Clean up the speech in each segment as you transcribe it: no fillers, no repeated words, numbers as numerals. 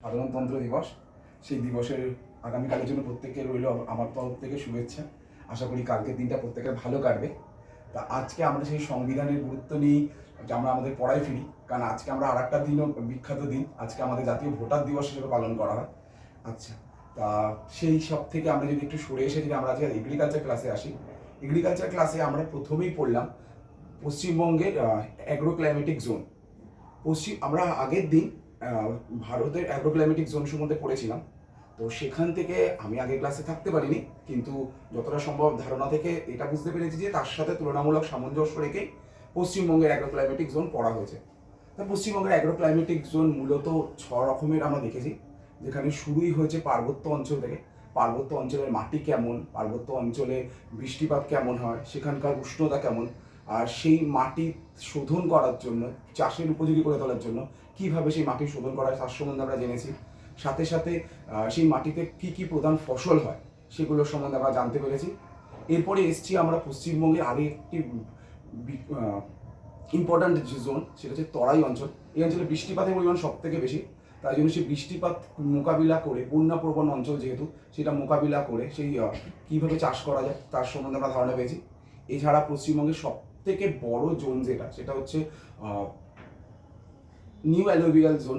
সাধারণতন্ত্র দিবস। সেই দিবসের আগামীকালের জন্য প্রত্যেকের রইল আমার তরফ থেকে শুভেচ্ছা। আশা করি কালকের দিনটা প্রত্যেকের ভালো কাটবে। তা আজকে আমরা সেই সংবিধানের গুরুত্ব নিয়ে আমরা আমাদের পড়ায় ফিরি, কারণ আজকে আমরা আর একটা দিনও বিখ্যাত দিন, আজকে আমাদের জাতীয় ভোটার দিবস হিসেবে পালন করা হয়। আচ্ছা, তা সেই সব থেকে আমরা যদি একটু সরে এসে যদি আমরা আজকে এগ্রিকালচার ক্লাসে আসি, এগ্রিকালচার ক্লাসে আমরা প্রথমেই পড়লাম পশ্চিমবঙ্গের অ্যাগ্রো ক্লাইমেটিক জোন। আমরা আগের দিন ভারতের অ্যাগ্রো ক্লাইমেটিক জোন সম্বন্ধে পড়েছিলাম। তো সেখান থেকে আমি আগের ক্লাসে থাকতে পারিনি, কিন্তু যতটা সম্ভব ধারণা থেকে এটা বুঝতে পেরেছি যে তার সাথে তুলনামূলক সামঞ্জস্য রেখে পশ্চিমবঙ্গের অ্যাগ্রো ক্লাইমেটিক জোন পড়া হয়েছে। তা পশ্চিমবঙ্গের অ্যাগ্রো ক্লাইমেটিক জোন মূলত 6 রকমের আমরা দেখেছি, যেখানে শুরুই হয়েছে পার্বত্য অঞ্চল থেকে। পার্বত্য অঞ্চলের মাটি কেমন, পার্বত্য অঞ্চলে বৃষ্টিপাত কেমন হয়, সেখানকার উষ্ণতা কেমন, আর সেই মাটি শোধন করার জন্য, চাষের উপযোগী করে তোলার জন্য কীভাবে সেই মাটি শোধন করা হয় তার সম্বন্ধে আমরা জেনেছি। সাথে সাথে সেই মাটিতে কী কী প্রধান ফসল হয় সেগুলোর সম্বন্ধে আমরা জানতে পেরেছি। এরপরে এসছি আমরা পশ্চিমবঙ্গের আরেকটি ইম্পর্ট্যান্ট যে জোন, সেটা হচ্ছে তরাই অঞ্চল। এই অঞ্চলে বৃষ্টিপাতের পরিমাণ সব থেকে বেশি, তাই জন্য সেই বৃষ্টিপাত মোকাবিলা করে, বন্যাপ্রবণ অঞ্চল যেহেতু, সেটা মোকাবিলা করে সেই কীভাবে চাষ করা যায় তার সম্বন্ধে আমরা ধারণা পেয়েছি। এছাড়া পশ্চিমবঙ্গের সব থেকে বড় জোন যেটা, সেটা হচ্ছে নিউ অ্যালুভিয়াল জোন,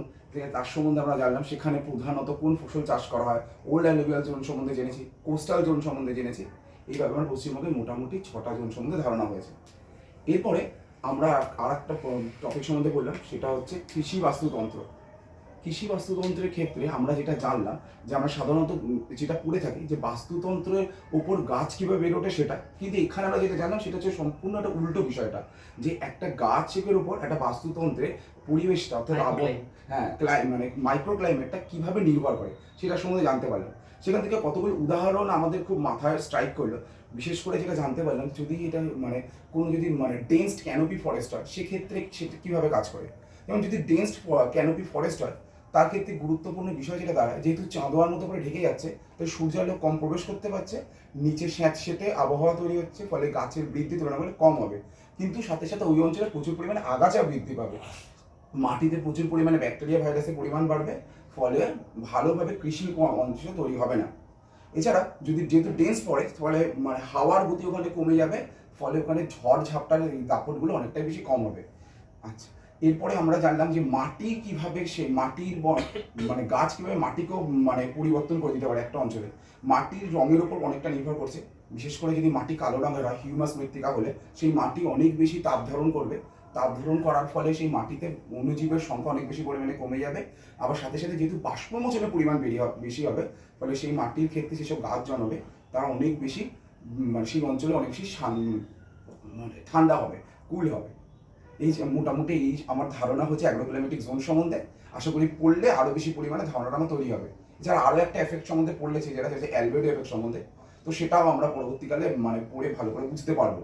তার সম্বন্ধে আমরা জানলাম। সেখানে প্রধানত কোন ফসল চাষ করা হয়। ওল্ড অ্যালুভিয়াল জোন সম্বন্ধে জেনেছি, কোস্টাল জোন সম্বন্ধে জেনেছি। এইভাবে আমার পশ্চিমবঙ্গের মোটামুটি 6টা জোন সম্বন্ধে ধারণা হয়েছে। এরপরে আমরা আর একটা টপিক সম্বন্ধে বললাম, সেটা হচ্ছে কৃষি বাস্তুতন্ত্র। কৃষি বাস্তুতন্ত্রের ক্ষেত্রে আমরা যেটা জানলাম যে আমরা সাধারণত যেটা পড়ে থাকি যে বাস্তুতন্ত্রের ওপর গাছ কীভাবে বের ওঠে সেটা, কিন্তু এখানে আমরা যেটা জানলাম সেটা হচ্ছে সম্পূর্ণ একটা উল্টো বিষয়টা, যে একটা গাছের ওপর একটা বাস্তুতন্ত্রে পরিবেশটা, অর্থাৎ মানে মাইক্রো ক্লাইমেটটা কীভাবে নির্ভর করে সেটা সম্বন্ধে জানতে পারলাম। সেখান থেকে কতগুলো উদাহরণ আমাদের খুব মাথায় স্ট্রাইক করলো। বিশেষ করে যেটা জানতে পারলাম, যদি এটা কোনো যদি ডেন্সড ক্যানোপি ফরেস্ট হয়, সেক্ষেত্রে সেটা কীভাবে কাজ করে। যেমন যদি ডেন্সড ক্যানোপি ফরেস্ট হয়, তার ক্ষেত্রে গুরুত্বপূর্ণ বিষয় যেটা দাঁড়ায়, যেহেতু চাঁদোয়ার মতো করে ঢেকে যাচ্ছে, তাই সূর্যালো কম প্রবেশ করতে পারছে, নিচে স্যাঁতসেঁতে আবহাওয়া তৈরি হচ্ছে, ফলে গাছের বৃদ্ধি তুলনামূলক কম হবে। কিন্তু সাথে সাথে ওই অঞ্চলে প্রচুর পরিমাণে আগাছা বৃদ্ধি পাবে, মাটিতে প্রচুর পরিমাণে ব্যাকটেরিয়া ভাইরাসের পরিমাণ বাড়বে, ফলে ভালোভাবে কৃষি অঞ্চল তৈরি হবে না। এছাড়া যেহেতু ডেন্স ফরেস্ট, ফলে হাওয়ার গতি ওখানে কমে যাবে, ফলে ওখানে ঝড় ঝাপটার দাপটগুলো অনেকটাই বেশি কম হবে। আচ্ছা, এরপরে আমরা জানলাম যে মাটি কিভাবে, সে মাটির গাছ কিভাবে মাটিকেও পরিবর্তন করে দিতে পারে একটা অঞ্চলে। মাটির রঙের উপর অনেকটা নির্ভর করছে। বিশেষ করে যদি মাটি কালো রঙের হয়, হিউমাস মৃত্তিকা হলে, সেই মাটি অনেক বেশি তাপ ধারণ করবে। তাপ ধারণ করার ফলে সেই মাটিতে অণুজীবের সংখ্যা অনেক বেশি পরিমাণে কমে যাবে। আবার সাথে সাথে যেহেতু বাষ্পমোচনের পরিমাণ বেশি হবে, ফলে সেই মাটির ক্ষেত্রে যেসব গাছ জন্মাবে তারা অনেক বেশি সেই অঞ্চলে অনেক বেশি ঠান্ডা হবে, কুল হবে। এই মোটামুটি এই আমার ধারণা হচ্ছে অ্যাগ্রো ক্লাইমেটিক জোন সম্বন্ধে। আশা করি পড়লে আরও বেশি পরিমাণে ধারণাটা আমার তৈরি হবে। এছাড়া আরও একটা এফেক্ট সম্বন্ধে পড়লেছে, যেটা হচ্ছে অ্যালবেডো এফেক্ট সম্বন্ধে। তো সেটাও আমরা পরবর্তীকালে পড়ে ভালো করে বুঝতে পারবো।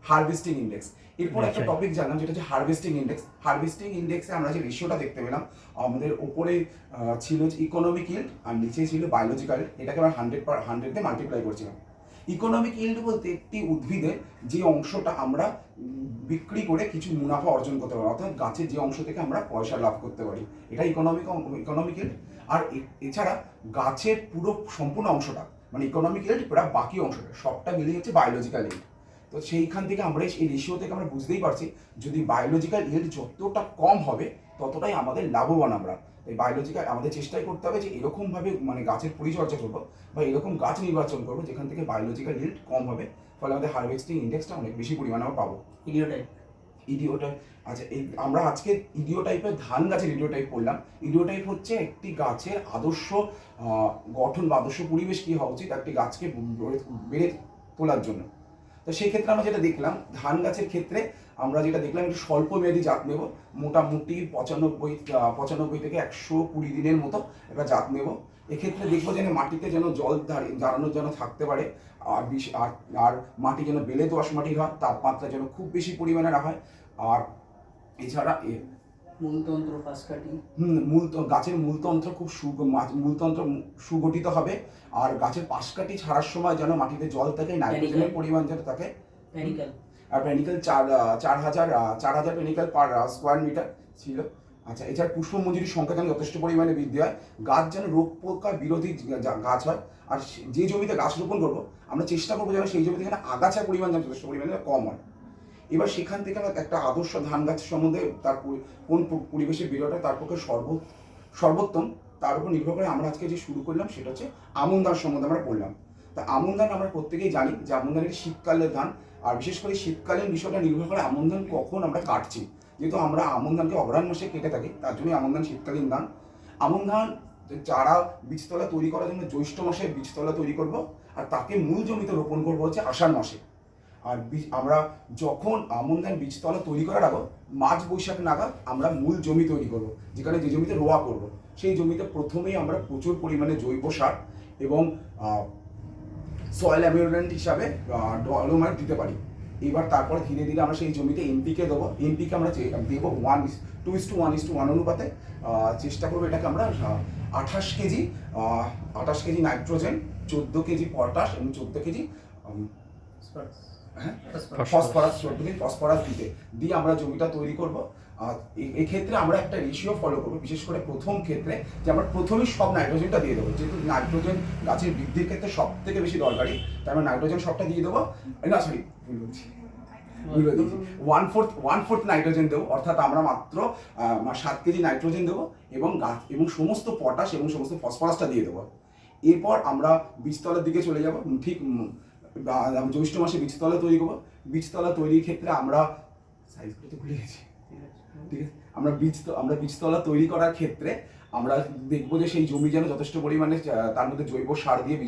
Harvesting index. এরপর একটা টপিক জানলাম, যেটা হচ্ছে হারভেস্টিং ইন্ডেক্স। হারভেস্টিং ইন্ডেক্সে আমরা যে রেশিওটা দেখতে পেলাম, আমাদের ওপরে ছিল ইকোনমিক ইল্ড আর নিচে ছিল বায়োলজিক্যাল। এটাকে আমরা 100 দিয়ে মাল্টিপ্লাই করছিলাম। ইকোনমিক ইল্ড বলতে একটি উদ্ভিদের যে অংশটা আমরা বিক্রি করে কিছু মুনাফা অর্জন করতে পারি, অর্থাৎ গাছের যে অংশ থেকে আমরা পয়সা লাভ করতে পারি, এটা ইকোনমিক ইল্ড। আর এছাড়া গাছের পুরো সম্পূর্ণ অংশটা, ইকোনমিক ইল্ড পুরো বাকি অংশটা সবটা মিলিয়ে হচ্ছে বায়োলজিক্যাল ইল্ড। তো সেইখান থেকে আমরা এই রেশিও থেকে আমরা বুঝতেই পারছি, যদি বায়োলজিক্যাল ইল্ড যতটা কম হবে ততটাই আমাদের লাভবান আমরা। তাই বায়োলজিক্যাল আমাদের চেষ্টাই করতে হবে যে এরকমভাবে গাছের পরিচর্যা করবো বা এরকম গাছ নির্বাচন করবো যেখান থেকে বায়োলজিক্যাল ইল্ড কম হবে, ফলে আমাদের হারভেস্টিং ইন্ডেক্সটা অনেক বেশি পরিমাণে আমরা পাবো। ইডিওটাইপ। আচ্ছা, আমরা আজকে ইডিওটাইপের ধান গাছের ইডিওটাইপ পড়লাম। ইডিওটাইপ হচ্ছে একটি গাছের আদর্শ গঠন বা আদর্শ পরিবেশ কী হওয়া উচিত একটি গাছকে বেড়ে তোলার জন্য। তো সেই ক্ষেত্রে আমরা যেটা দেখলাম, ধান গাছের ক্ষেত্রে আমরা যেটা দেখলাম, একটু স্বল্প মেয়াদী জাত নেব, মোটামুটি 95 থেকে 120 দিনের মতো একটা জাত নেব। এক্ষেত্রে দেখবো যেন মাটিতে যেন জল দাঁড়ানোর জন্য থাকতে পারে, আর মাটি যেন বেলে দোআঁশ মাটির হয়, তাপমাত্রা যেন খুব বেশি পরিমাণে না হয়। আর এছাড়া মূলতন্ত্র পাশকাঠি, গাছের মূলতন্ত্র মূলতন্ত্র সুগঠিত হবে। আর গাছের পাশকাঠি ছাড়ার সময় যেন মাটিতে জল থাকে, নাইট্রোজেনের পরিমাণ যেন থাকে। আর panicle 4000 panicle per square metre ছিল। আচ্ছা, এছাড়া পুষ্পমঞ্জুরির সংখ্যা যেন যথেষ্ট পরিমাণে বৃদ্ধি হয়, গাছ যেন রোগ পোকা বিরোধী গাছ হয়। আর যে জমিতে গাছ রোপণ করবো আমরা চেষ্টা করবো যেন সেই জমিতে যেন আগাছার পরিমাণ যেন যথেষ্ট পরিমাণে কম হয়। এবার সেখান থেকে আমরা একটা আদর্শ ধান গাছ সম্বন্ধে তার কোন পরিবেশে বেরোটা তার পক্ষে সর্বোত্তম তার উপর নির্ভর করে আমরা আজকে যে শুরু করলাম সেটা হচ্ছে আমন ধান সম্বন্ধে আমরা পড়লাম। তা আমন ধান আমরা প্রত্যেকেই জানি যে আমন ধান শীতকালের ধান, আর বিশেষ করে শীতকালীন বিষয়টা নির্ভর করে আমন ধান কখন আমরা কাটছি। যেহেতু আমরা আমন ধানকে অগ্রহায়ণ মাসে কেটে থাকি, তার জন্যই আমন ধান শীতকালীন ধান। আমন ধান চারা বীজতলা তৈরি করার জন্য জ্যৈষ্ঠ মাসে বীজতলা তৈরি করব, আর তাকে মূল জমিতে রোপণ করবো হচ্ছে আষাঢ় মাসে। আর আমরা যখন আমন ধান বীজতলা তৈরি করার আগে মার্চ বৈশাখ নাগাদ আমরা মূল জমি তৈরি করব, যেখানে যে জমিতে রোয়া করব সেই জমিতে প্রথমেই আমরা প্রচুর পরিমাণে জৈব সার এবং সয়েল অ্যামিউরেন্ট হিসাবে ডলোমাইট দিতে পারি। এবার তারপরে ধীরে ধীরে আমরা সেই জমিতে এনপিকে দেবো। এনপিকে আমরা দেবো 2:1:1 অনুপাতে। চেষ্টা করবো এটাকে আমরা 28 কেজি নাইট্রোজেন, 14 কেজি পটাশ এবং 14 কেজি ফসফরাস, 14 কেজি ফসফরাস দিয়ে আমরা জমিটা তৈরি করব। আর এক্ষেত্রে আমরা একটা রেশিও ফলো করবো, বিশেষ করে প্রথম ক্ষেত্রে যে আমরা প্রথমেই সব নাইট্রোজেনটা দিয়ে দেবো। যেহেতু নাইট্রোজেন গাছের বৃদ্ধির ক্ষেত্রে সব থেকে বেশি দরকারি, তাই আমরা নাইট্রোজেন সবটা দিয়ে দেবো। না সরি, ভুল বলছি, 1/4 নাইট্রোজেন দেবো, অর্থাৎ আমরা মাত্র 7 কেজি নাইট্রোজেন দেবো এবং গাছ এবং সমস্ত পটাশ এবং সমস্ত ফসফরাসটা দিয়ে দেবো। এরপর আমরা বীজতলার দিকে চলে যাব। ঠিক জ্যৈষ্ঠ মাসে বীজতলা তৈরি করবো। বীজতলা তৈরির ক্ষেত্রে আমরা সাইজগুলো তো ভুলে গেছি, ঠিক আছে। আমরা বীজতলা তৈরি করার ক্ষেত্রে আমরা দেখবো যে সেই জমি যেন যথেষ্ট পরিমাণে তার মধ্যে জৈব সার দিয়ে